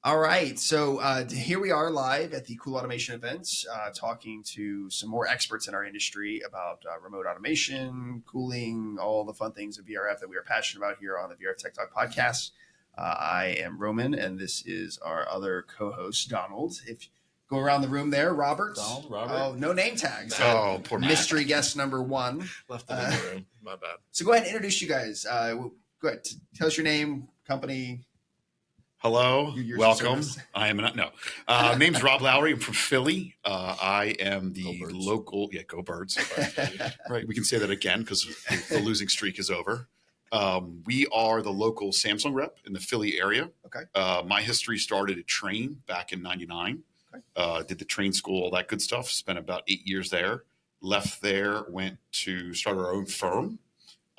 All right. So here we are live at the Cool Automation events, talking to some more experts in our industry about remote automation, cooling, all the fun things of VRF that we are passionate about here on the VRF Tech Talk podcast. I am Roman, and this is our other co-host, Donald. If you go around the room there, Robert. Donald, Robert. Oh, no name tags. Oh, poor man. Mystery guest number one. Left in the room. My bad. So go ahead and introduce you guys. Go ahead. Tell us your name, company. Hello, welcome. Service. I am no. Name's Rob Lowry. I'm from Philly. I am the local. Yeah, go Birds. Right. We can say that again because the losing streak is over. We are the local Samsung rep in the Philly area. Okay. My history started at Train back in '99. Okay. Did the train school, all that good stuff. Spent about 8 years there. Left there, went to start our own firm.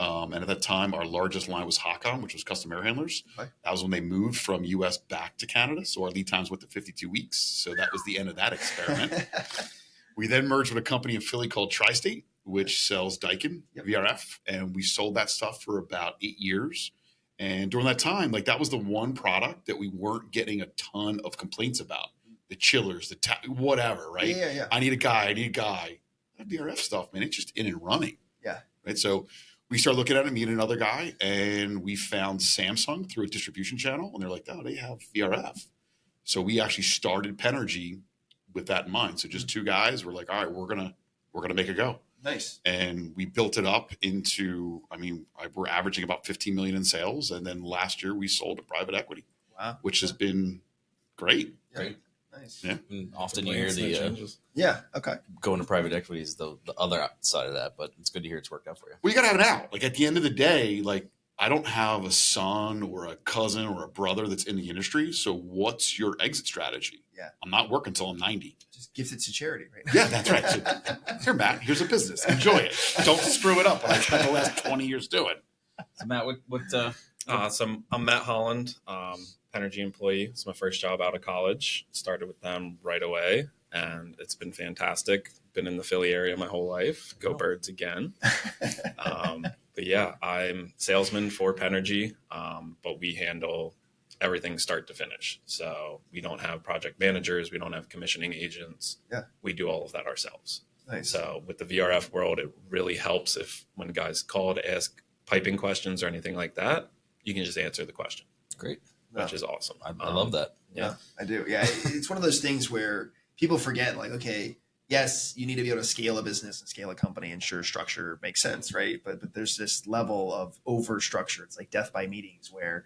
And at that time, our largest line was Hakon, which was custom air handlers. Okay. That was when they moved from US back to Canada. So our lead times went to 52 weeks. So that was the end of that experiment. We then merged with a company in Philly called Tri-State, which sells Daikin, VRF. And we sold that stuff for about 8 years. And during that time, like that was the one product that we weren't getting a ton of complaints about. The chillers, whatever, right? Yeah. I need a guy. That VRF stuff, man, it's just in and running. Yeah. Right. So we started looking at it, me and another guy, and we found Samsung through a distribution channel, and they're like, "Oh, they have VRF." So we actually started Pennergy with that in mind. So just two guys were like, "All right, we're gonna make it go." Nice. And we built it up into, we're averaging about 15 million in sales, and then last year we sold to private equity, which has been great. Great. Nice. Yeah. And often you hear the okay. going to private equity is the other side of that, but it's good to hear it's worked out for you. Well, you got to have it out. Like at the end of the day, like I don't have a son or a cousin or a brother that's in the industry. So what's your exit strategy? Yeah. I'm not working until I'm 90. Just gift it to charity, right? Yeah, that's right. So, here, Matt, here's a business. Enjoy it. Don't screw it up. What I spent the last 20 years doing. So Matt, So I'm Matt Holland, Pennergy employee. It's my first job out of college. Started with them right away, and it's been fantastic. Been in the Philly area my whole life. Go Birds again. But yeah, I'm salesman for Pennergy, but we handle everything start to finish. So we don't have project managers. We don't have commissioning agents. Yeah. We do all of that ourselves. Nice. So with the VRF world, it really helps if when guys call to ask piping questions or anything like that, you can just answer the question. Great. Which is awesome. I love that. Yeah, I do. Yeah. It's one of those things where people forget, like, okay, yes, you need to be able to scale a business and scale a company, and sure, structure makes sense, right? But there's this level of over structure. It's like death by meetings where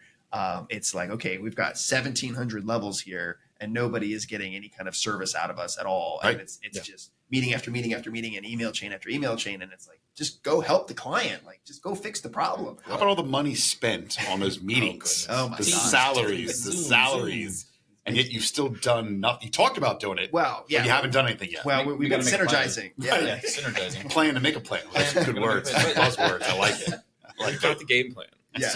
it's like, okay, we've got 1,700 levels here and nobody is getting any kind of service out of us at all. Right. And it's just meeting after meeting after meeting and email chain after email chain. And it's like, just go help the client. Like, just go fix the problem. How about all the money spent on those meetings? Oh, my the gosh. salaries. And yet you've still done nothing. You talked about doing it. Well, yeah. But you haven't done anything yet. Well, we've been synergizing. Yeah, synergizing. Plan to make a plan. That's good words. Buzzwords. I like it. We've got the game plan. Yeah.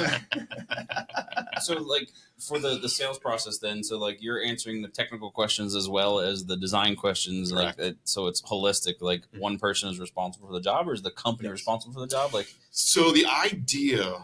So like for the sales process then, so like you're answering the technical questions as well as the design questions. Correct. Like so it's holistic, like one person is responsible for the job, or is the company responsible for the job? Like, so the idea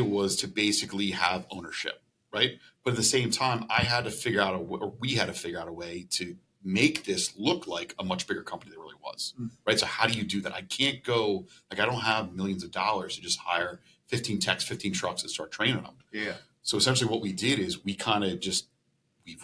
was to basically have ownership, right? But at the same time, we had to figure out a way to make this look like a much bigger company than it really was, right? So how do you do that? I can't go, like, I don't have millions of dollars to just hire 15 techs, 15 trucks and start training them. Yeah. So essentially what we did is we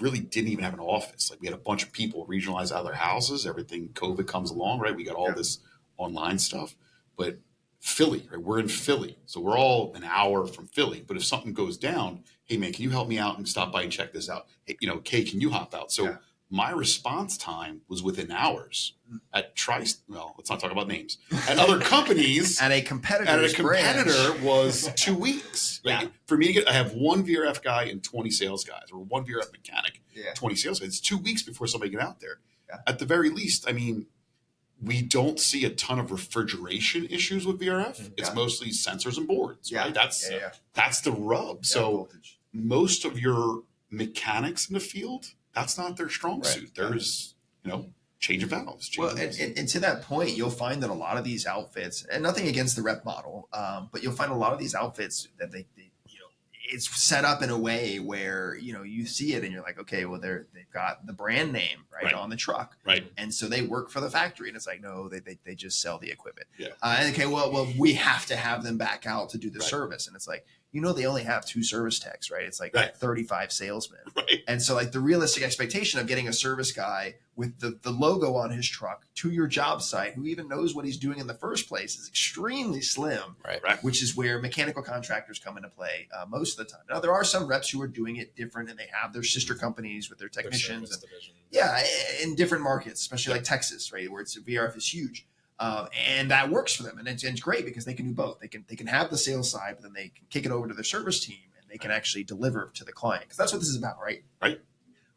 really didn't even have an office. Like we had a bunch of people regionalized out of their houses. Everything COVID comes along, right? We got all this online stuff, but Philly, right? We're in Philly. So we're all an hour from Philly, but if something goes down, hey man, can you help me out and stop by and check this out? Hey, Kay, can you hop out? So my response time was within hours at well, let's not talk about names. At other companies, at a competitor was 2 weeks. Like, for me to I have one VRF guy and 20 sales guys, or one VRF mechanic, 20 sales guys. It's 2 weeks before somebody get out there. Yeah. At the very least, we don't see a ton of refrigeration issues with VRF. It's mostly sensors and boards, right? That's the rub. So most of your mechanics in the field, that's not their strong suit. There's, change of valves. And to that point, you'll find that a lot of these outfits, and nothing against the rep model, but you'll find a lot of these outfits that they it's set up in a way where, you see it and you're like, okay, well, they've got the brand name right on the truck. Right. And so they work for the factory. And it's like, no, they just sell the equipment. Yeah. And okay, well, we have to have them back out to do the service. And it's like, they only have 2 service techs, right? It's like 35 salesmen. Right. And so like the realistic expectation of getting a service guy with the logo on his truck to your job site, who even knows what he's doing in the first place, is extremely slim, Right. Which is where mechanical contractors come into play most of the time. Now, there are some reps who are doing it different, and they have their sister companies with their technicians. In different markets, especially like Texas, right, where VRF is huge. And that works for them, and it's great because they can do both. They can have the sales side, but then they can kick it over to their service team, and they can actually deliver to the client, because that's what this is about, right? Right.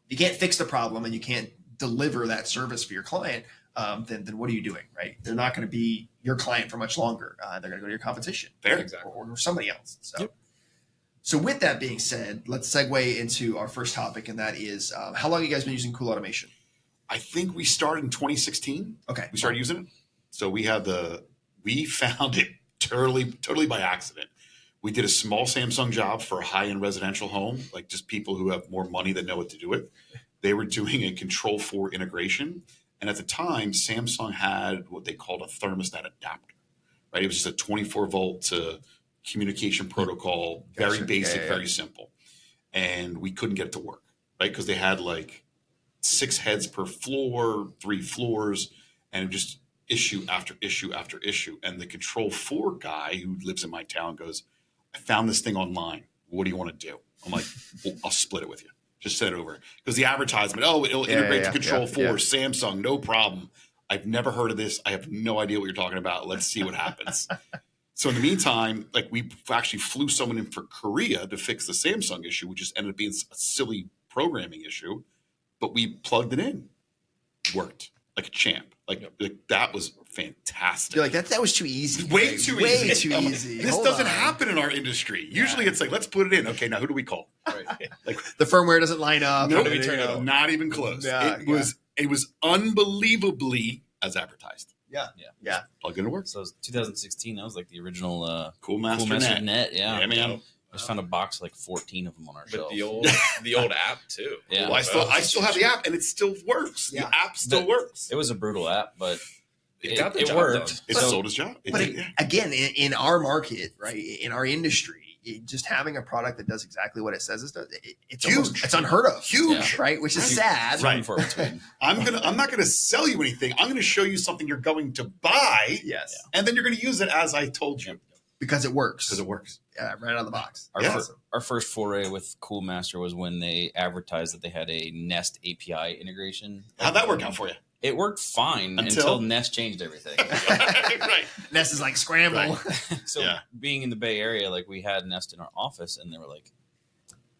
You can't fix the problem, and you can't deliver that service for your client. Then what are you doing, right? They're not going to be your client for much longer. They're going to go to your competition, or somebody else. So. So with that being said, let's segue into our first topic, and that is how long have you guys been using Cool Automation? I think we started in 2016. Okay. We started using it. So we found it totally by accident. We did a small Samsung job for a high-end residential home, like just people who have more money that know what to do with. They were doing a Control4 integration. And at the time, Samsung had what they called a thermostat adapter, right? It was just a 24 volt to communication protocol, very basic, very simple. And we couldn't get it to work, right? Because they had like 6 heads per floor, 3 floors, and just issue after issue after issue. And the Control4 guy who lives in my town goes, I found this thing online. What do you want to do? I'm like, well, I'll split it with you. Just send it over. Because the advertisement, it'll integrate to Control4, Samsung, no problem. I've never heard of this. I have no idea what you're talking about. Let's see what happens. So in the meantime, like we actually flew someone in for Korea to fix the Samsung issue, which just ended up being a silly programming issue. But we plugged it in. Worked like a champ. Like that was fantastic. You're like, that was too easy. Way too easy. This Hold doesn't on. happen in our industry. Usually it's like, let's put it in. Okay, now who do we call? Right. Like The firmware doesn't line up. nope, How do we turn it on? not even close. Yeah, It was unbelievably as advertised. Yeah. Plug into work. So it was 2016. That was like the original Cool Master, Cool Master Net. Net. Yeah. Yeah, man. I just found a box like 14 of them on our But shelf. the old app too. Yeah. Well, I still have the app, and it still works. Yeah. The app still works. It was a brutal app, but Got the it job worked. done. It sold its job. It But did, yeah. again, in our market, right, in our industry, just having a product that does exactly what it says it's Huge. it's unheard of. Huge. Right? Which is Right. sad. Right. For between. I'm not gonna sell you anything. I'm gonna show you something you're going to buy, Yes. and then you're gonna use it as I told you Because it works. because it works. Right out of the box. Our first foray with Cool Master was when they advertised that they had a Nest API integration. How'd that work out for you? It worked fine until Nest changed everything. Right. Nest is like scramble. So being in the Bay Area, like we had Nest in our office, and they were like,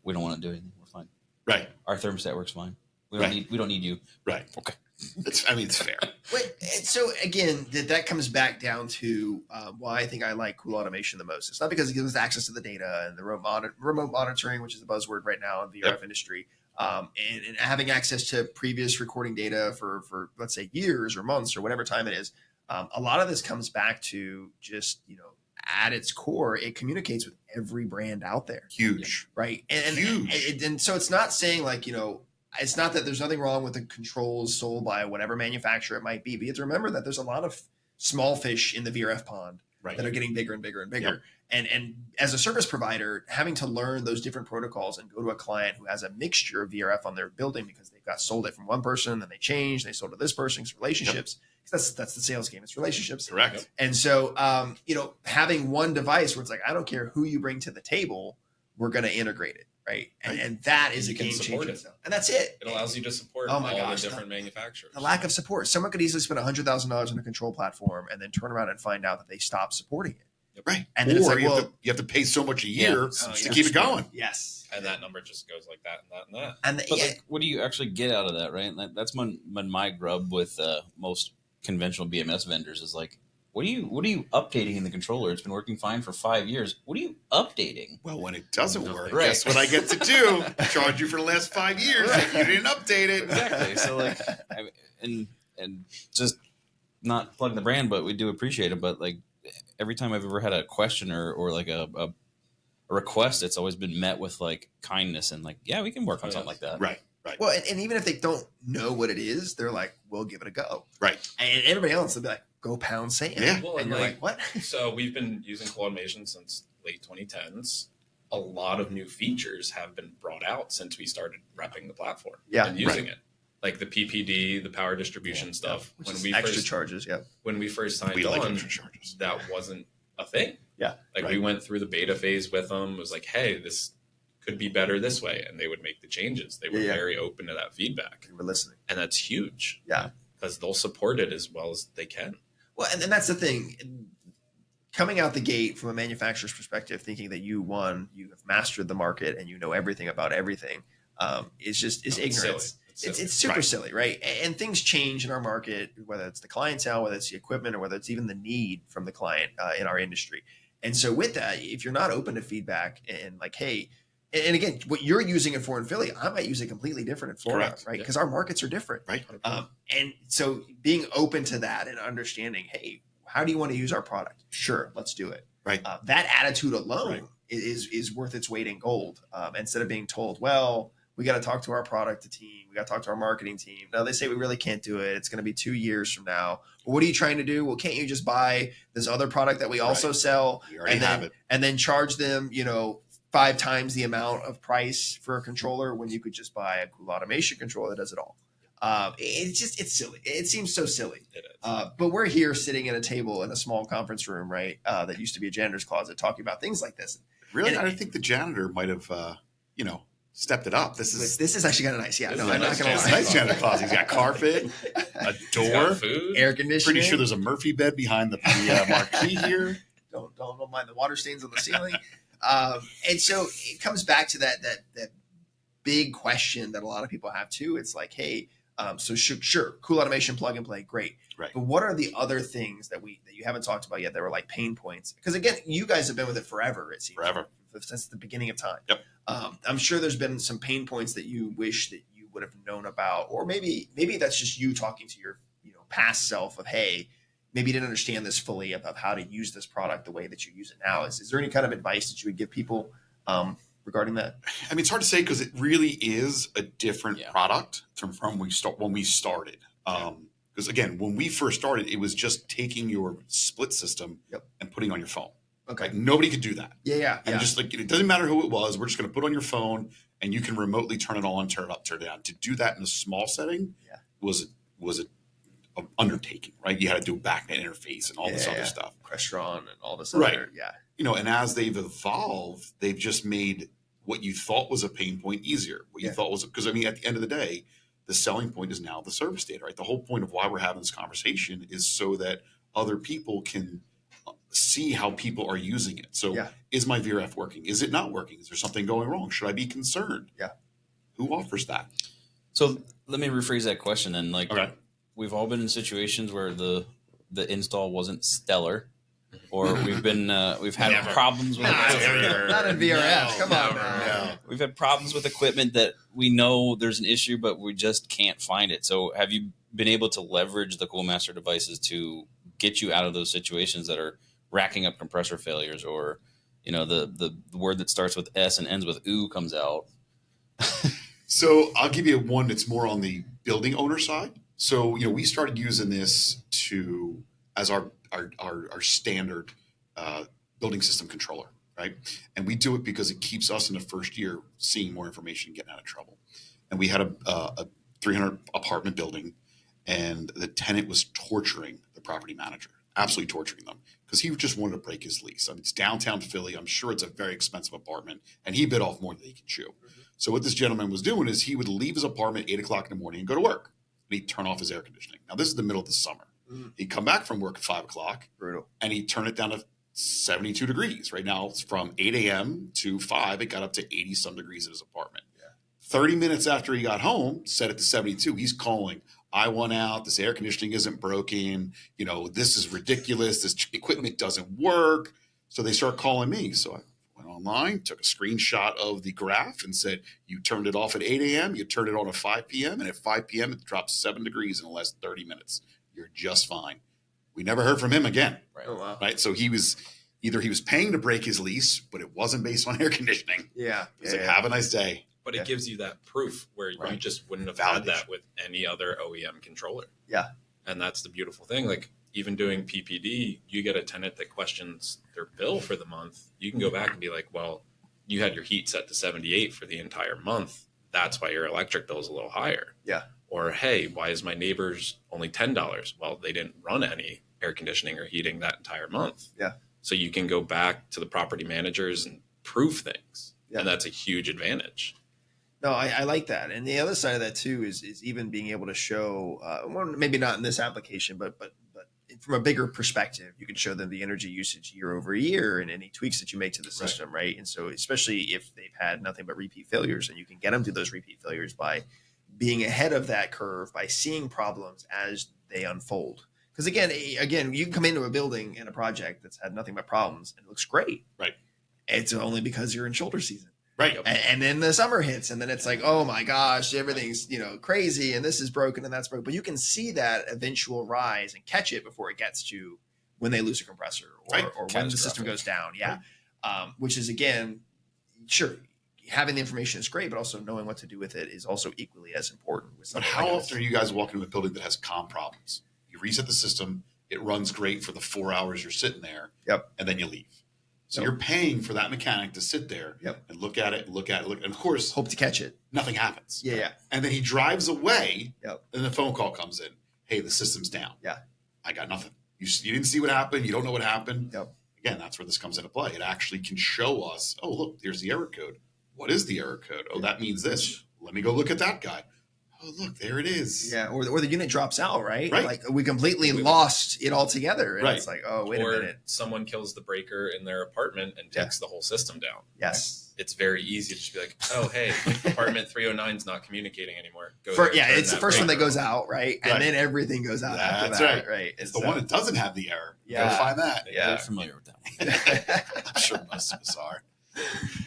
"We don't want to do anything. We're fine. Right. Our thermostat works fine. We don't need you." Right. Okay. It's fair. Wait, and so again, that comes back down to why I think I like Cool Automation the most. It's not because it gives us access to the data and the remote monitoring, which is the buzzword right now in the VRF industry, and having access to previous recording data for let's say years or months or whatever time it is. A lot of this comes back to just, at its core, it communicates with every brand out there. Huge. Right. And so it's not saying like, it's not that there's nothing wrong with the controls sold by whatever manufacturer it might be. But you have to remember that there's a lot of small fish in the VRF pond that are getting bigger and bigger and bigger. Yep. And as a service provider, having to learn those different protocols and go to a client who has a mixture of VRF on their building because they've got sold it from one person, then they changed, they sold to this person, it's relationships. Yep. That's the sales game. It's relationships. Correct. And so, having one device where it's like, I don't care who you bring to the table, we're going to integrate it. Right. And that is a game changer. And that's it. It allows you to support all the different manufacturers. The lack of support. Someone could easily spend $100,000 on a control platform and then turn around and find out that they stopped supporting it. Right. And then it's like, you have to pay so much a year to keep it going. Yes. And that number just goes like that and that and that. But like, what do you actually get out of that, right? That's when my grub with most conventional BMS vendors is like, what are you updating in the controller? It's been working fine for 5 years. What are you updating? Well, when it doesn't work, right. Guess what I get to do? Charge you for the last 5 years if you didn't update it. Exactly. So like, and just not plugging the brand, but we do appreciate it. But like every time I've ever had a question or like a request, it's always been met with like kindness and like, yeah, we can work on something like that. Right. Well, and even if they don't know what it is, they're like, we'll give it a go. Right. And everybody else will be like, go pound sand. Yeah. Well, And you're like, what? So we've been using cool automation since late 2010s. A lot of new features have been brought out since we started repping the platform and using it. Like the PPD, the power distribution stuff. Which is extra charges, When we first signed like on, extra charges. that wasn't a thing. Yeah. Like we went through the beta phase with them. It was like, hey, this could be better this way. And they would make the changes. They were very open to that feedback. We're listening. And that's huge. Yeah. Because they'll support it as well as they can. Well, and that's the thing. Coming out the gate from a manufacturer's perspective, thinking that you have mastered the market and you know everything about everything, is ignorance. It's super silly, right? And things change in our market, whether it's the clientele, whether it's the equipment, or whether it's even the need from the client in our industry. And so with that, if you're not open to feedback and like, hey, and again, what you're using it for in Philly, I might use it completely different in Florida, right? Because our markets are different. Right. And so being open to that and understanding, hey, how do you want to use our product? Sure, let's do it. Right. That attitude alone is worth its weight in gold. Instead of being told, well, we got to talk to our product team. We got to talk to our marketing team. No, they say we really can't do it. It's going to be 2 years from now. Well, what are you trying to do? Well, can't you just buy this other product that we also sell We already have it. and then charge them, 5 times the amount of price for a controller when you could just buy a cool automation controller that does it all? It's silly. It seems so silly. It is. But we're here sitting at a table in a small conference room, right? That used to be a janitor's closet, talking about things like this. Really, And I think the janitor might have, stepped it up. This is actually kind of nice. Yeah, This no, is a I'm not nice going to it's a lie. nice janitor closet. He's got carpet, a It's door, got food. Air conditioning. Pretty sure there's a Murphy bed behind the marquee here. Don't mind the water stains on the ceiling. And so it comes back to that big question that a lot of people have too. It's like, hey, so sure, cool automation, plug and play, great. Right. But what are the other things that you haven't talked about yet that were like pain points? Because again, you guys have been with it forever. It seems Forever. since the beginning of time. Yep. I'm sure there's been some pain points that you wish that you would have known about, or maybe that's just you talking to your past self of, hey, maybe you didn't understand this fully of how to use this product the way that you use it now. Is there any kind of advice that you would give people regarding that? I mean, it's hard to say because it really is a different product from when we started. Because again, when we first started, it was just taking your split system and putting it on your phone. Okay. Like nobody could do that. Yeah. And just like, it doesn't matter who it was. We're just going to put it on your phone and you can remotely turn it on, turn it up, turn it down. To do that in a small setting was an undertaking, right? You had to do a backnet interface and all this other stuff. Crestron and all this Right. other, And as they've evolved, they've just made what you thought was a pain point easier. What you thought was, because I mean, at the end of the day, the selling point is now the service data, right? The whole point of why we're having this conversation is so that other people can see how people are using it. So is my VRF working? Is it not working? Is there something going wrong? Should I be concerned? Yeah. Who offers that? So let me rephrase that question then. Like, Okay. we've all been in situations where the install wasn't stellar, or we've had problems with equipment. Not in VRF. Come on, man. No. We've had problems with equipment that we know there's an issue, but we just can't find it. So have you been able to leverage the Coolmaster devices to get you out of those situations that are racking up compressor failures, or the word that starts with S and ends with oo comes out? So I'll give you one that's more on the building owner side. So, we started using this as our standard building system controller, right? And we do it because it keeps us in the first year seeing more information, getting out of trouble. And we had a 300 apartment building, and the tenant was torturing the property manager, absolutely torturing them, because he just wanted to break his lease. I mean, it's downtown Philly. I'm sure it's a very expensive apartment, and he bit off more than he could chew. Mm-hmm. So what this gentleman was doing is he would leave his apartment at 8 o'clock in the morning and go to work, and he'd turn off his air conditioning. Now, this is the middle of the summer. Mm. He'd come back from work at 5 o'clock, brutal, and he'd turn it down to 72 degrees. Right now, it's from 8 a.m. to 5. It got up to 80-some degrees in his apartment. Yeah. 30 minutes after he got home, set it to 72, he's calling, I want out. This air conditioning isn't broken. This is ridiculous. This equipment doesn't work. So they start calling me. So I went online, took a screenshot of the graph and said, you turned it off at 8 a.m., you turned it on at 5 p.m., and at 5 p.m., it dropped 7 degrees in the last 30 minutes. You're just fine. We never heard from him again. Right. Oh, wow. Right. So he was either he was paying to break his lease, but it wasn't based on air conditioning. Yeah. He's like, have a nice day. But it gives you that proof where you just wouldn't have had that with any other OEM controller. Yeah. And that's the beautiful thing. Like, even doing PPD, you get a tenant that questions their bill for the month. You can go back and be like, well, you had your heat set to 78 for the entire month. That's why your electric bill is a little higher. Yeah. Or, hey, why is my neighbor's only $10? Well, they didn't run any air conditioning or heating that entire month. Yeah. So you can go back to the property managers and prove things. Yeah. And that's a huge advantage. No, I like that. And the other side of that too is even being able to show, well, maybe not in this application, but from a bigger perspective, you can show them the energy usage year over year and any tweaks that you make to the system, right? And so, especially if they've had nothing but repeat failures, and you can get them to those repeat failures by being ahead of that curve, by seeing problems as they unfold. Because again, you can come into a building in a project that's had nothing but problems and it looks great. Right. It's only because you're in shoulder season. Right. And then the summer hits, and then it's like, oh my gosh, everything's crazy, and this is broken and that's broken. But you can see that eventual rise and catch it before it gets to when they lose a compressor or when the system goes down. Yeah, which is again, sure, having the information is great, but also knowing what to do with it is also equally as important. But how often are you guys walking into a building that has comm problems? You reset the system, it runs great for the 4 hours you're sitting there, and then you leave. So you're paying for that mechanic to sit there and look at it, and of course, hope to catch it. Nothing happens. Yeah. And then he drives away, and the phone call comes in. Hey, the system's down. Yeah. I got nothing. You didn't see what happened. You don't know what happened. Yep. Again, that's where this comes into play. It actually can show us, oh, look, there's the error code. What is the error code? Oh, that means this. Let me go look at that guy. Oh, look, there it is. Yeah, or the unit drops out, right? Like we completely lost it altogether. And it's like, oh, wait a minute. Someone kills the breaker in their apartment and takes the whole system down. Yes. It's very easy to just be like, oh, hey, apartment 309 is not communicating anymore. It's the first one that goes out, right? And then everything goes out after that, right? It's the one that doesn't have the error. Yeah. Go find that. Yeah. I'm familiar with that one. I'm sure most of us are.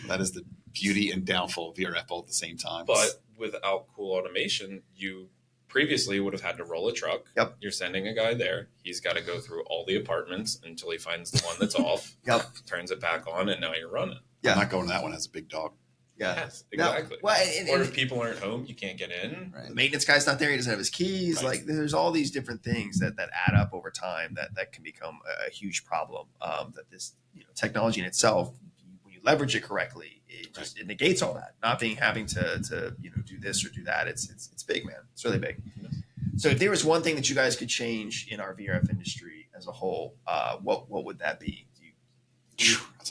That is the beauty and downfall of VRF all at the same time. But without Cool Automation, you previously would have had to roll a truck. Yep. You're sending a guy there. He's got to go through all the apartments until he finds the one that's off. Turns it back on, and now you're running. I'm not going to that one as a big dog. Yeah. Yes, exactly. Well, or if people aren't home, you can't get in. Right. The maintenance guy's not there. He doesn't have his keys. Like there's all these different things that add up over time that can become a huge problem. That this technology in itself, when you leverage it correctly, it negates all that. Not having to do this or do that. It's big, man. It's really big. So if there was one thing that you guys could change in our VRF industry as a whole, what would that be? That's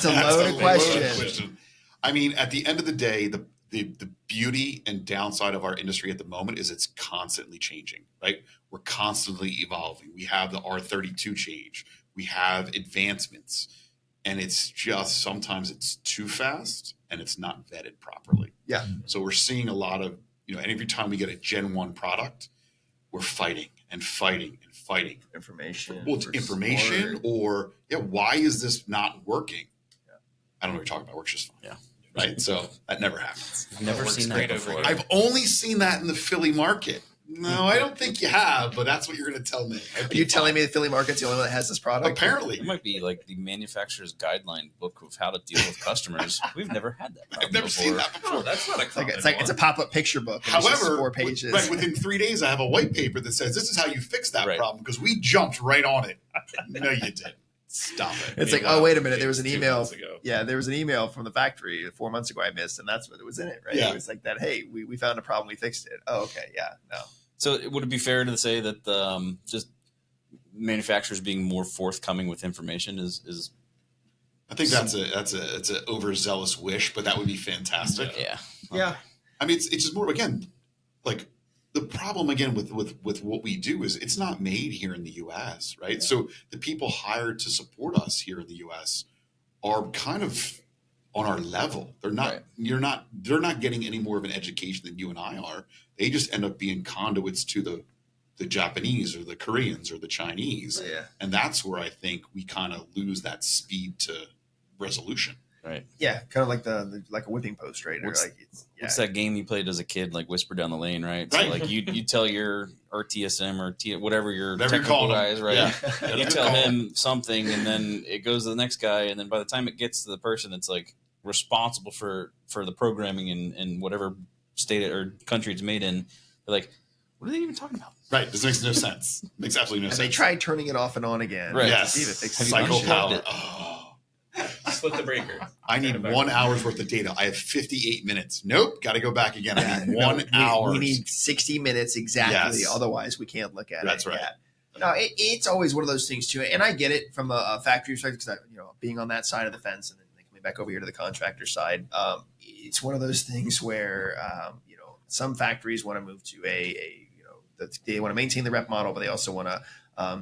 a loaded question. I mean, at the end of the day, the beauty and downside of our industry at the moment is it's constantly changing, right? We're constantly evolving. We have the R32 change. We have advancements. And it's just sometimes it's too fast and it's not vetted properly. Yeah. So we're seeing a lot of, and every time we get a Gen 1 product, we're fighting and fighting and fighting. Information. Well, it's information or, why is this not working? Yeah. I don't know what you're talking about. It works just fine. Yeah. Right. So that never happens. I've never seen that before. I've only seen that in the Philly market. No, I don't think you have, but that's what you're going to tell me. Are you telling me the Philly market's the only one that has this product? Apparently. It might be like the manufacturer's guideline book of how to deal with customers. We've never had that. I've never seen that before. Oh, that's not a common it's a pop-up picture book. However, 4 pages. Within 3 days, I have a white paper that says this is how you fix that problem because we jumped right on it. No, you didn't. Stop it. It's like, oh, wait a minute. There was an email. Yeah, there was an email from the factory 4 months ago I missed, and that's what it was in it, right? Yeah. It was like that, hey, we found a problem, we fixed it. Oh, okay, yeah, no. So would it be fair to say that just manufacturers being more forthcoming with information is I think that's an overzealous wish, but that would be fantastic. Yeah. Yeah. I mean, it's just more, again, like the problem again with what we do is it's not made here in the U.S., right? Yeah. So the people hired to support us here in the U.S. are kind of on our level. They're not. Right. They're not getting any more of an education than you and I are. They just end up being conduits to the Japanese or the Koreans or the Chinese, yeah. And that's where I think we kind of lose that speed to resolution. Right. Yeah, kind of like the like a whipping post, right? Or like what's that game you played as a kid, like Whisper Down the Lane, right? So like you tell your RTSM or whatever your technical guy is, right? Yeah. You tell him something, and then it goes to the next guy, and then by the time it gets to the person that's like responsible for the programming in whatever state or country it's made in, they're like, what are they even talking about? Right. This makes no sense. Makes absolutely no sense. They tried turning it off and on again. Right. Yes. To see if it fixes Cycle it. power. Split the breaker. I need 1 hour's worth of data. I have 58 minutes. Nope. Got to go back again. I need 1 hour. We need 60 minutes exactly. Yes. Otherwise, we can't look at That's it. right. Yeah. No, it's always one of those things too, and I get it from a factory perspective because being on that side of the fence and then coming back over here to the contractor side, it's one of those things where some factories want to move to they want to maintain the rep model, but they also want to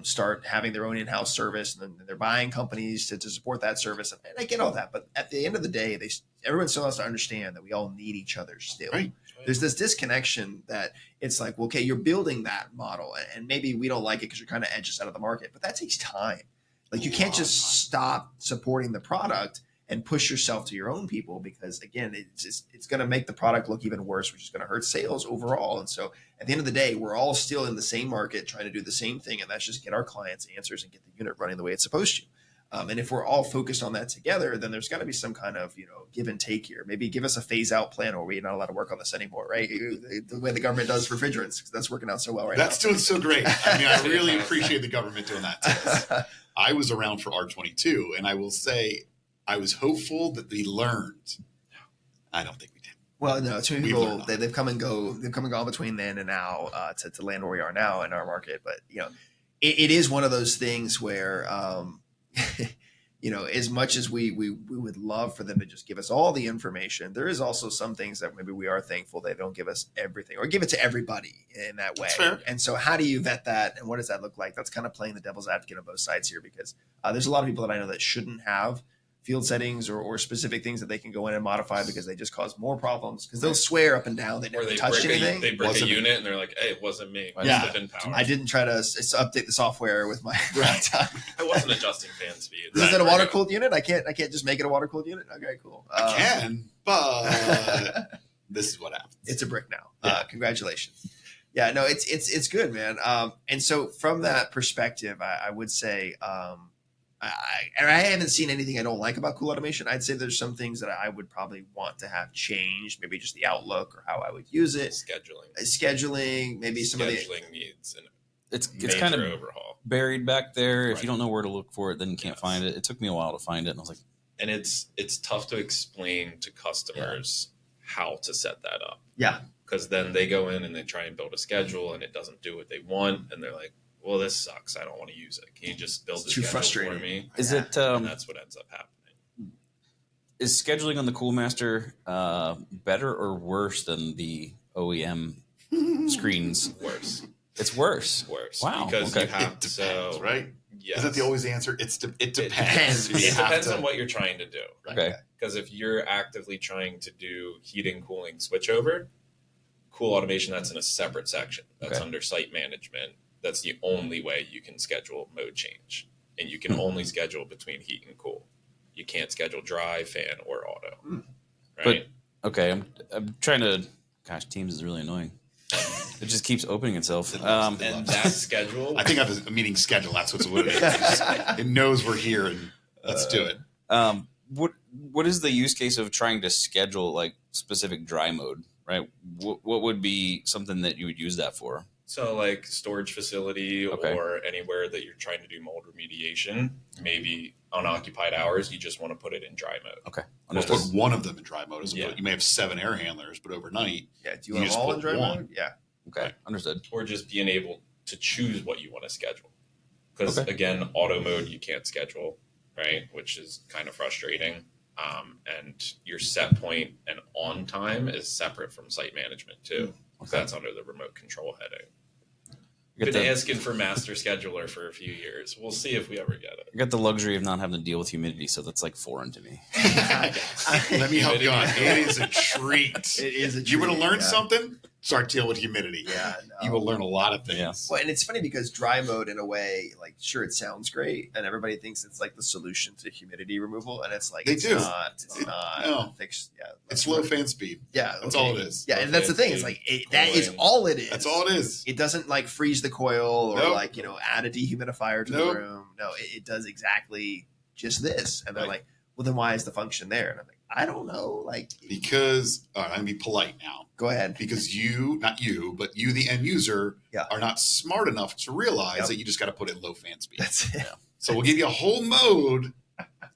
start having their own in-house service, and then they're buying companies to support that service. And I get all that, but at the end of the day, everyone still has to understand that we all need each other still. Right. There's this disconnection that it's like, well, okay, you're building that model, and maybe we don't like it because you're kind of edge us out of the market, but that takes time. Like you can't just stop supporting the product and push yourself to your own people, because again, it's going to make the product look even worse, which is going to hurt sales overall. And so at the end of the day, we're all still in the same market trying to do the same thing. And that's just get our clients answers and get the unit running the way it's supposed to. And if we're all focused on that together, then there's got to be some kind of, give and take here. Maybe give us a phase out plan, or we're not allowed to work on this anymore, right? The way the government does refrigerants, because that's working out so well right That's now. doing so great. I mean, I really appreciate the government doing that to us. I was around for R22, and I will say I was hopeful that we learned. I don't think we did. Well, no, too many people, they've come and gone between then and now to land where we are now in our market. But, it is one of those things where, as much as we would love for them to just give us all the information, there is also some things that maybe we are thankful they don't give us everything or give it to everybody in that way. That's fair. And so how do you vet that, and what does that look like? That's kind of playing the devil's advocate on both sides here, because there's a lot of people that I know that shouldn't have field settings or specific things that they can go in and modify because they just cause more problems, because they'll swear up and down they never touched anything. They break a unit and they're like, hey, it wasn't me. Yeah. I didn't try to update the software with my laptop. I wasn't adjusting fan speed. Is it a water cooled unit? I can't just make it a water cooled unit. Okay, cool. I can, but this is what happens. It's a brick now. Yeah. Congratulations. Yeah, no, it's good, man. And so from that perspective, I would say, I haven't seen anything I don't like about Cool Automation. I'd say there's some things that I would probably want to have changed, maybe just the outlook or how I would use it. Scheduling, maybe some of the scheduling needs an it's kind of overhaul. Buried back there. Right. If you don't know where to look for it, then you can't find it. It took me a while to find it, and I was like, and it's tough to explain to customers how to set that up. Yeah. Because then they go in and they try and build a schedule and it doesn't do what they want, and they're like, well, this sucks. I don't want to use it. Can you just build the schedule for me? Is it? And that's what ends up happening. Is scheduling on the Coolmaster better or worse than the OEM screens? Worse. It's worse. Worse. Wow. Because Okay. you have It depends, right? Yes. Isn't that the always answer? It depends. It You It have depends to- on what you're trying to do. Right. Okay. Because if you're actively trying to do heating, cooling, switchover, Cool Automation, that's in a separate section. That's under site management. That's the only way you can schedule mode change. And you can only schedule between heat and cool. You can't schedule dry, fan, or auto. Right? But okay, I'm trying to. Gosh, Teams is really annoying. It just keeps opening itself. And that schedule. I think I have a meeting schedule. That's what it is. It knows we're here, and let's do it. What is the use case of trying to schedule like specific dry mode? Right. What would be something that you would use that for? So like storage facility Okay. or anywhere that you're trying to do mold remediation, maybe unoccupied hours, you just want to put it in dry mode. Okay. We'll Understood. put one of them in dry mode. Yeah. You may have 7 air handlers, but overnight, Yeah, do you You want just them all put in dry one. mode? Yeah. Okay. Understood. Or just being able to choose what you want to schedule. Because Okay. again, auto mode you can't schedule, right? Which is kind of frustrating. And your set point and on time is separate from site management too. Okay. That's under the remote control heading. I got Been the, asking for master scheduler for a few years. We'll see if we ever get it. I got the luxury of not having to deal with humidity, so that's like foreign to me. let me help you out. It is a treat. It is a treat. You want to learn something? start dealing with humidity. Yeah, You will learn a lot of things. Yeah. Well, and it's funny because dry mode, in a way, like sure, it sounds great, and everybody thinks it's like the solution to humidity removal, and it's like They it's do. not. It's not. No. Yeah, It's low fan speed. Yeah, That's okay. all it is. Yeah, and that's the thing. It's like that is all it is. That's all it is. It doesn't like freeze the coil or Nope. like add a dehumidifier to Nope. the room. No, it does exactly just this, and they're Right. like, well, then why is the function there? And I'm like, I don't know. Like, Because, all right, I'm going to be polite now. go ahead. Because you, not you, but you, the end user, Yeah. are not smart enough to realize Yep. that you just got to put it in low fan speed. That's it. So we'll give you a whole mode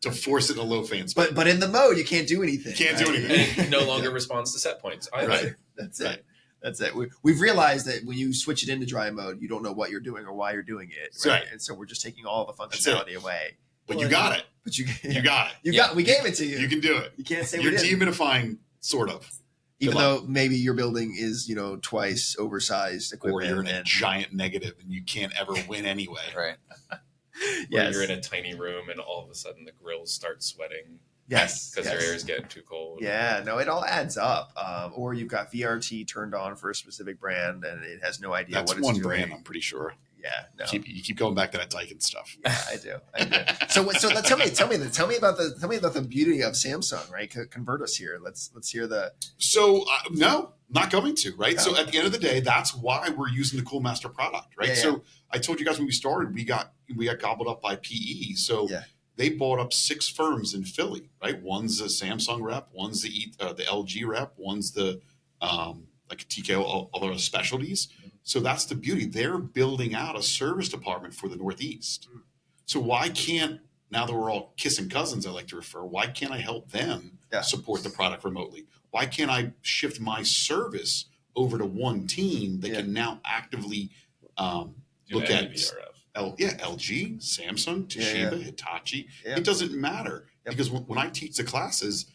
to force it to low fan speed. But in the mode, you can't do anything. You can't do right? anything. And it no longer responds to set points. Either. Right. That's Right. it. That's it. We've realized that when you switch it into dry mode, you don't know what you're doing or why you're doing it. That's right. And so we're just taking all the That's it. functionality away. But you got it. But you got it. you got. We gave it to you. You can do it. You can't say we You're didn't. dehumidifying, sort of. Even Good though maybe your building is twice oversized Or equipment. you're in a and- giant negative and you can't ever win anyway. Right. Where Yes. you're in a tiny room and all of a sudden the grills start sweating Yes. because yes. your air is getting too cold. Yeah, no, it all adds up. Or you've got VRT turned on for a specific brand and it has no idea That's what it's one doing. brand, I'm pretty sure. Yeah, no. You keep going back to that Daikin stuff. Yeah, I do. So tell me about the beauty of Samsung, right? Convert us here. Let's hear the. So no, not going to, right? No. So at the end of the day, that's why we're using the Cool Master product, right? Yeah, yeah. So I told you guys when we started, we got gobbled up by PE. So Yeah. they bought up 6 firms in Philly, right? One's a Samsung rep, one's the LG rep, one's the like TKO, other specialties. So that's the beauty. They're building out a service department for the Northeast. So why can't, now that we're all kissing cousins, I like to refer, why can't I help them Yeah. support the product remotely? Why can't I shift my service over to one team that Yeah. can now actively Do look any at VRF. LG, Samsung, Toshiba, Yeah, Hitachi. Yeah. It doesn't matter Yep. because when I teach the classes,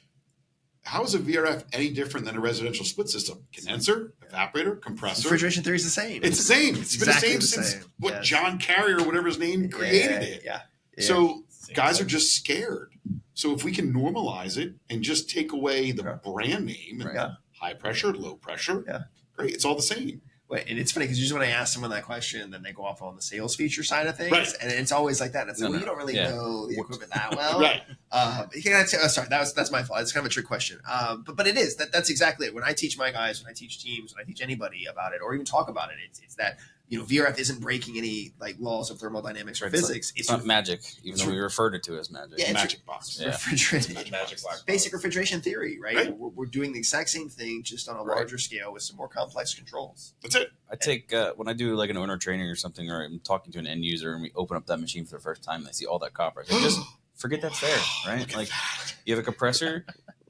how is a VRF any different than a residential split system? Condenser, evaporator, compressor. Refrigeration theory is the same. It's the same. It's been exactly the the same since same. what Yes. John Carrier, whatever his name, created it. Yeah. So Same guys thing. are just scared. So if we can normalize it and just take away the Yeah. brand name and Yeah. high pressure, low pressure, Yeah. great. It's all the same. Wait, and it's funny because usually when I ask someone that question, then they go off on the sales feature side of things, Right. and it's always like that. And it's like, No, well, no. you don't really Yeah. know the equipment that well, Right. Sorry, that's my fault. It's kind of a trick question. But it is that's exactly it. When I teach my guys, when I teach teams, when I teach anybody about it, or even talk about it, it's that VRF isn't breaking any like laws of thermodynamics or Right, it's physics. It's not magic, even though we referred it to as magic. Yeah, it's Magic box. Yeah. refrigerant. Magic black Basic box. refrigeration theory, right? Right. We're doing the exact same thing, just on a Right. larger scale with some more complex controls. That's it. I take when I do like an owner training or something, or I'm talking to an end user and we open up that machine for the first time and they see all that copper. I say, just forget that's there, right? Look at Like that. you have a compressor,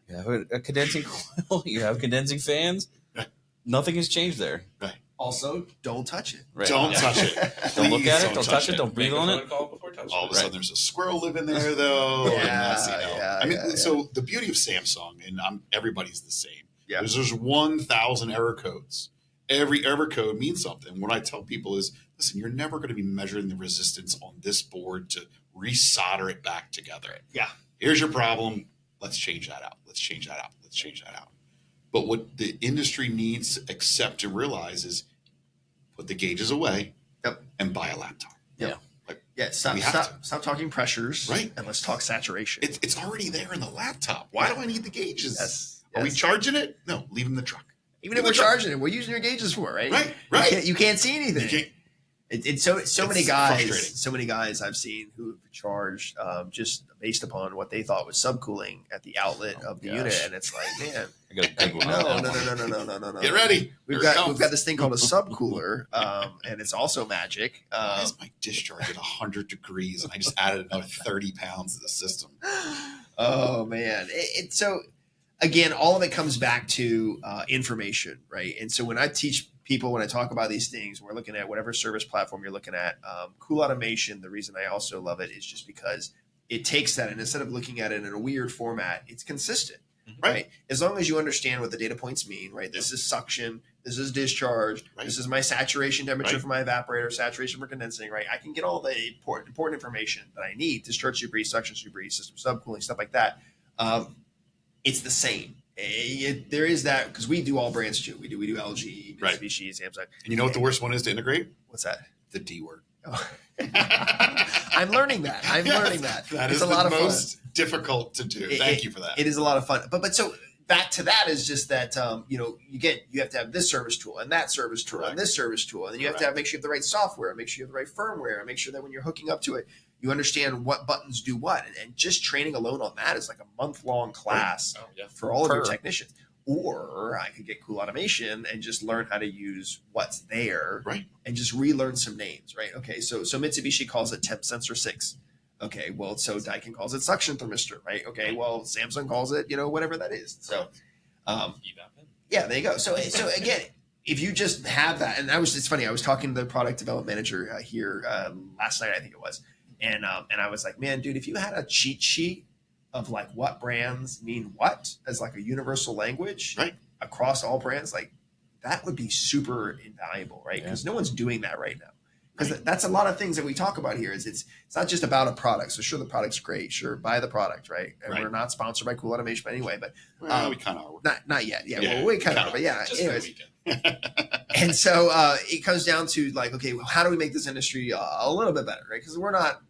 you have a condensing coil, you have condensing fans. Right. Nothing has changed there. Also, don't touch it. Right. Don't Yeah. touch it. Don't look Please at it. Don't touch it. Don't Make breathe a on phone it. call before touching All of a it. sudden, there's a squirrel living there, though. Yeah, and that's, yeah, I mean, yeah. so the beauty of Samsung, and everybody's the same. Yeah. There's 1,000 error codes. Every error code means something. What I tell people is, listen, you're never going to be measuring the resistance on this board to resolder it back together. Yeah. Here's your problem. Let's change that out. Let's change that out. Let's change that out. But what the industry needs to accept and realize is put the gauges away Yep. and buy a laptop. Yeah, We have stop talking pressures, Right. and let's talk saturation. It's already there in the laptop. Why do I need the gauges? Yes. Are we yes. charging it? No, leave them in the truck. Even if we're charging it, we're using your gauges for it, right? Right, right. You can't see anything. You can't. It's so many It's guys, frustrating. so many guys I've seen who've charged just based upon what they thought was subcooling at the outlet of the gosh. unit, and it's like, man, I got a big one. no, on no, that no, one. no, no, no, no, no, no. Get ready. We've Here it got comes. this thing called a subcooler, and it's also magic. Why is my discharge at 100 degrees and I just added another 30 pounds to the system? Oh man, so again, all of it comes back to information, right? And so when I teach people, when I talk about these things, we're looking at whatever service platform you're looking at. Cool automation. The reason I also love it is just because it takes that, and instead of looking at it in a weird format, it's consistent, right? As long as you understand what the data points mean, right? This is suction. This is discharge. Right. This is my saturation temperature Right. for my evaporator, saturation for condensing, right? I can get all the important information that I need. Discharge, debris, suction, debris, system subcooling, stuff like that. It's the same. There is that because we do all brands too. We do LG, Right. Mitsubishi, Samsung. And you know what the worst one is to integrate? What's that? The D word. Oh. I'm learning that. I'm learning that. That It's is a lot the of most difficult to do. Thank you for that. It is a lot of fun. But so back to that is just that you have to have this service tool and that service tool Correct. and this service tool, and then you have to make sure you have the right software, make sure you have the right firmware, and make sure that when you're hooking up to it, you understand what buttons do what. And just training alone on that is like a month-long class for all of your technicians. Or I could get Cool Automation and just learn how to use what's there, Right. and just relearn some names, right? Okay, so Mitsubishi calls it temp sensor 6. Okay, well, so Daikin calls it suction thermistor, right? Okay, well, Samsung calls it, whatever that is. So, yeah, there you go. So again, if you just have that, and it's funny. I was talking to the product development manager here last night, I think it was, and I was like, man, dude, if you had a cheat sheet of like what brands mean what as like a universal language Right. across all brands, like that would be super invaluable, right? Because no one's doing that right now. Because that's a lot of things that we talk about here. Is it's not just about a product. So sure, the product's great. Sure, buy the product, right? And we're not sponsored by Cool Automation anyway, but we kind of are. Not yet. Yeah, well, we kind of, but yeah. Just Anyways, for the weekend. and so it comes down to like, okay, well, how do we make this industry a little bit better, right? Because we're not,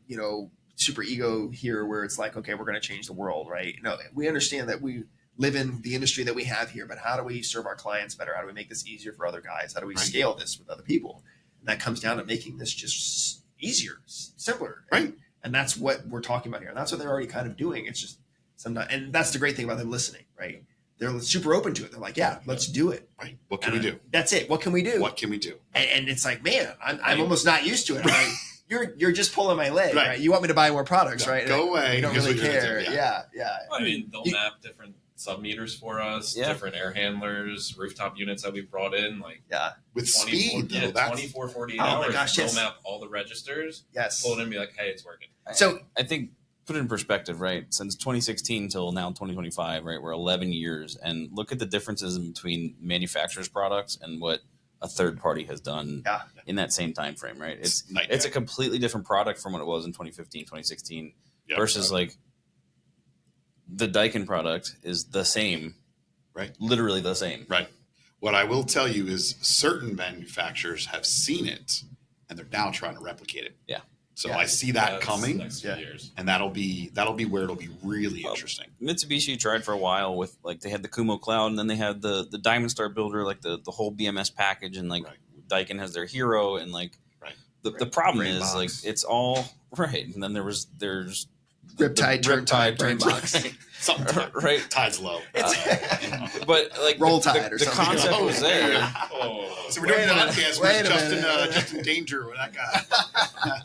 super ego here where it's like, okay, we're going to change the world, right? No, we understand that we live in the industry that we have here, but how do we serve our clients better? How do we make this easier for other guys? How do we scale this with other people? And that comes down to making this just easier, simpler. Right. And that's what we're talking about here. And that's what they're already kind of doing. It's just and that's the great thing about them listening, right? They're super open to it. They're like, yeah, let's do it. Right. What can we do? That's it. What can we do? What can we do? And it's like, man, I'm almost not used to it. Right? You're just pulling my leg, right? You want me to buy more products, right? Go away. You don't Here's really what you're gonna care. do. Yeah. I mean, they'll map different sub-meters for us, different air handlers, rooftop units that we've brought in, With speed, though. 24, 48 hours. My gosh, they'll map all the registers, pull it in and be like, hey, it's working. So I think put it in perspective, right? Since 2016 till now 2025, right? We're 11 years, and look at the differences in between manufacturers' products and what a third party has done in that same time frame, right? It's a completely different product from what it was in 2015, 2016 versus like the Daikin product is the same, right? Literally the same, right? What I will tell you is certain manufacturers have seen it and they're now trying to replicate it. Yeah. So I see that coming, next few years. and that'll be where it'll be really interesting. Mitsubishi tried for a while with like they had the Kumo Cloud, and then they had the Diamond Star Builder, like the whole BMS package, and like Daikin has their Hero, and like the problem is box. like it's all right, and then there's Riptide, Turntide, Brain Box. Something right, tide's low. But like Roll Tide or the something. concept was there. So we're doing a podcast with minute. Justin Danger with that guy.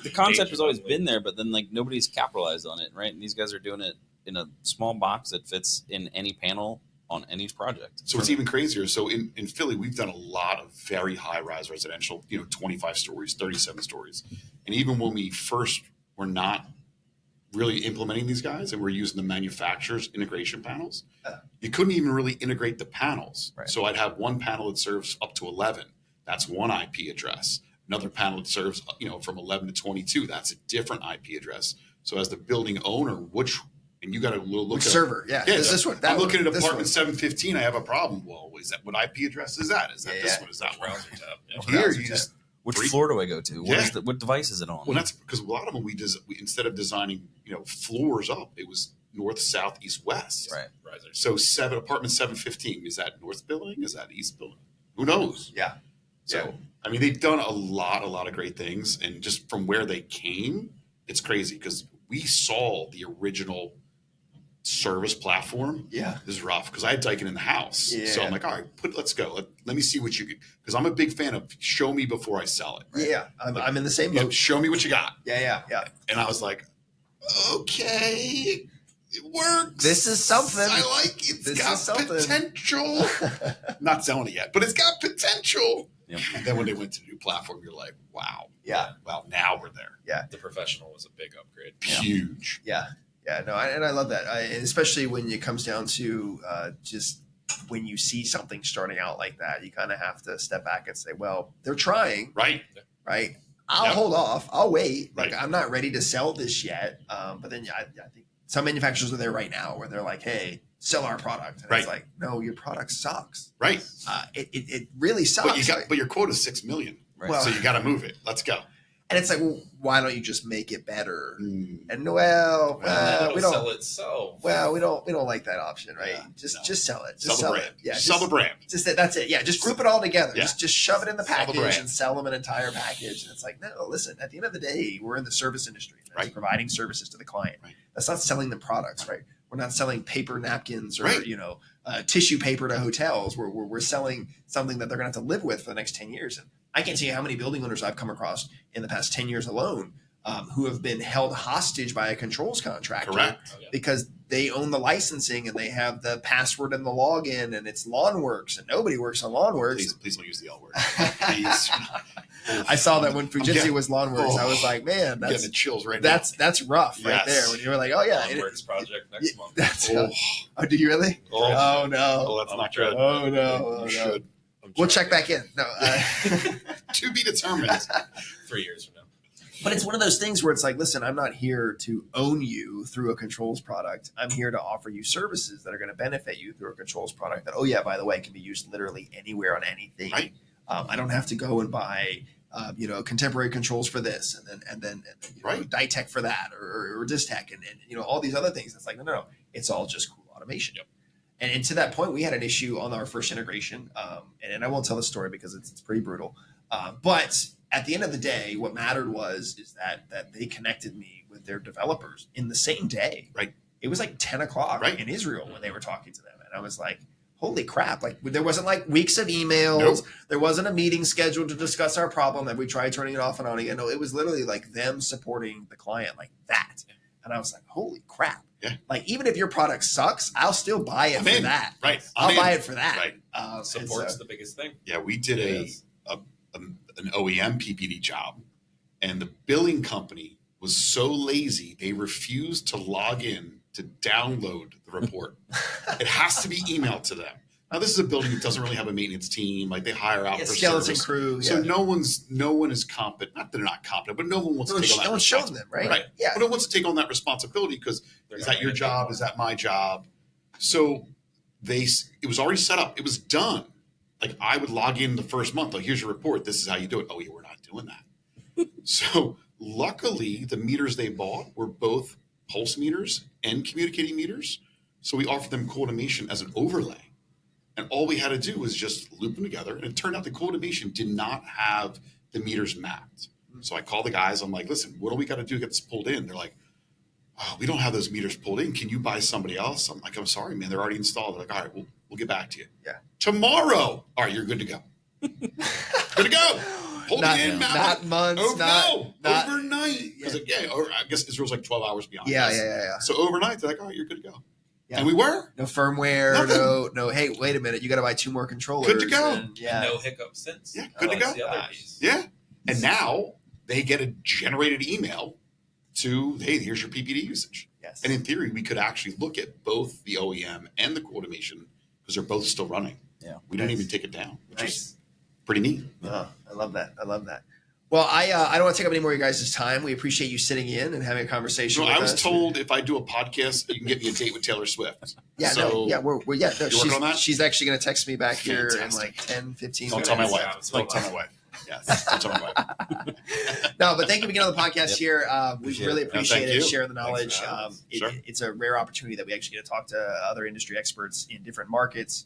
The concept has always been there, but then like nobody's capitalized on it, right? And these guys are doing it in a small box that fits in any panel on any project. So it's even crazier. So in Philly, we've done a lot of very high-rise residential, 25 stories, 37 stories. And even when we first were not really implementing these guys and we're using the manufacturer's integration panels, you couldn't even really integrate the panels. Right. So I'd have one panel that serves up to 11. That's one IP address. Another panel that serves, from 11 to 22. That's a different IP address. So as the building owner, and you got to look Which at server? Yeah. This one. I'm looking at this apartment one. 715. I have a problem. Well, is that what IP address is that? Is that this one? Is that one? Browser tab. Yeah. Here, you just Which floor do I go to? Yeah. What device is it on? well, that's because a lot of them we instead of designing floors up, it was north, south, east, west. Right. Risers. So apartment 715, is that north building? Is that east building? Who knows? Yeah. So I mean, they've done a lot of great things, and just from where they came, it's crazy because we saw the original service platform. Yeah. This is rough because I had Daikin in the house. Yeah. So I'm like, all right, let's go. Let me see what you can, because I'm a big fan of show me before I sell it. Right? Yeah. I'm in the same boat. Show me what you got. Yeah. And I was like, okay, it works. This is something. I like it. This It's got is something. potential. Not selling it yet, but it's got potential. Yep. And then when they went to the new platform, you're like, wow. Yeah. Well, now we're there. The professional was a big upgrade. Huge. Yeah. No, and I love that, and especially when it comes down to just when you see something starting out like that, you kind of have to step back and say, well, they're trying, Right. I'll hold off. I'll wait. Right. I'm not ready to sell this yet. But then I think some manufacturers are there right now where they're like, hey, sell our product. And Right. it's like, no, your product sucks. Right. It really sucks. But your quota is 6 million. Right. Well, So you got to move it. Let's go. and it's like, well, why don't you just make it better? Mm. And And then we it'll don't. sell itself. Well, we don't like that option, right? Yeah, Just sell it. Sell Just the sell brand. it. Yeah, Sell the brand. Just that's it. Yeah, just group it all together. Yeah. Just shove it in the Sell the package brand. and sell them an entire package. And it's like, no, listen. At the end of the day, we're in the service industry. That's Right. providing services to the client. Right. That's not selling them products, right? We're not selling paper napkins or Right. tissue paper to hotels. We're selling something that they're going to have to live with for the next 10 years. And I can't tell you how many building owners I've come across in the past 10 years alone who have been held hostage by a controls contractor. Correct. Oh, yeah. Because they own the licensing and they have the password and the login, and it's LawnWorks, and nobody works on LawnWorks. Please don't use the L word. Please. I saw that when I'm Fujitsu getting- was LawnWorks. I was like, man, I'm getting the chills right that's rough right Yes. there. When you were like, oh yeah, Works project next month. that's now. oh, do you really? Oh, Oh no, oh, that's I'm not trying- good. oh no, oh, You no. should. I'm We'll trying check back in. No, To be determined. 3 years from now. but it's one of those things where it's like, listen, I'm not here to own you through a controls product. I'm here to offer you services that are going to benefit you through a controls product that, oh yeah, by the way, can be used literally anywhere on anything. Right. I don't have to go and buy, contemporary controls for this, and then Right. Ditech for that, or Distech, and all these other things. It's like, no, it's all just cool automation. Yep. And to that point, we had an issue on our first integration, and I won't tell the story because it's pretty brutal. But at the end of the day, what mattered is that they connected me with their developers in the same day. Right. It was like 10 o'clock Right. in Israel when they were talking to them, and I was like, holy crap. Like, there wasn't like weeks of emails. Nope. There wasn't a meeting scheduled to discuss our problem that we tried turning it off and on again. No, it was literally like them supporting the client like that. And I was like, holy crap. Yeah. Like, even if your product sucks, I'll still buy it I'm for in. that. Right. I'll I'm buy in. it for that. Right. And Support's so- the biggest thing. Yeah, we did Yes. an OEM PPD job, and the billing company was so lazy they refused to log in to download the report. It has to be emailed to them. Now, this is a building that doesn't really have a maintenance team. Like, they hire out for skeleton service. crew. So Yeah. no one is competent. Not that they're not competent, but no one wants to take on that No one's showing responsibility. them, right? Right. Yeah. But no one wants to take on that responsibility because They're is not that your gonna job? take Is that my job? So it was already set up. It was done. Like, I would log in the first month. Like, here's your report. This is how you do it. Oh, yeah, we're not doing that. So luckily, the meters they bought were both pulse meters and communicating meters. So we offered them co-automation as an overlay. And all we had to do was just loop them together. And it turned out the co-automation did not have the meters mapped. So I called the guys. I'm like, listen, what do we got to do to get this pulled in? They're like, oh, we don't have those meters pulled in. Can you buy somebody else? I'm like, I'm sorry, man. They're already installed. They're like, all right, we'll get back to you. Yeah. Tomorrow. All right, you're good to go. Good to go. Pulled Not, in, map not it. months, not Overnight. Because or I guess Israel's like 12 hours behind. yeah, us. yeah. So overnight, they're like, all right, you're good to go. Yeah. And we were. No firmware, Nothing. no. Hey, wait a minute, you got to buy 2 more controllers. Good to go. And, yeah, No hiccups since. Yeah, good to That's go. The other Nice. piece. Yeah. And now they get a generated email to, hey, here's your PPD usage. yes. And in theory, we could actually look at both the OEM and the co-automation because they're both still running. Yeah. We didn't Nice. even take it down, which is Nice. pretty neat. Oh, I love that. Well, I don't want to take up any more of your guys' time. We appreciate you sitting in and having a conversation. So with I was us. told if I do a podcast, you can get me a date with Taylor Swift. Yeah, So we're you working on that? she's actually going to text me back here in Fantastic. like 10, 15 Don't minutes. tell my Yeah, wife. it's Don't well tell my wife. Yes. Don't tell my wife. No, but thank you for getting on the podcast Yep. here. We Appreciate really it. appreciate thank it, you. sharing the Thanks knowledge. for having us. Sure. It's a rare opportunity that we actually get to talk to other industry experts in different markets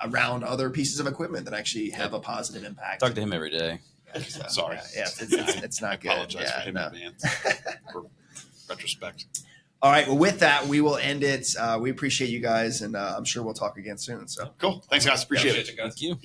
around other pieces of equipment that actually have a positive impact. Talk to him every day. So, Sorry. Yeah, it's not good. Apologize for him no. in advance. For retrospect. All right. Well, with that, we will end it. We appreciate you guys, and I'm sure we'll talk again soon. So. Cool. Thanks, guys. Appreciate it. Appreciate you guys. Thank you.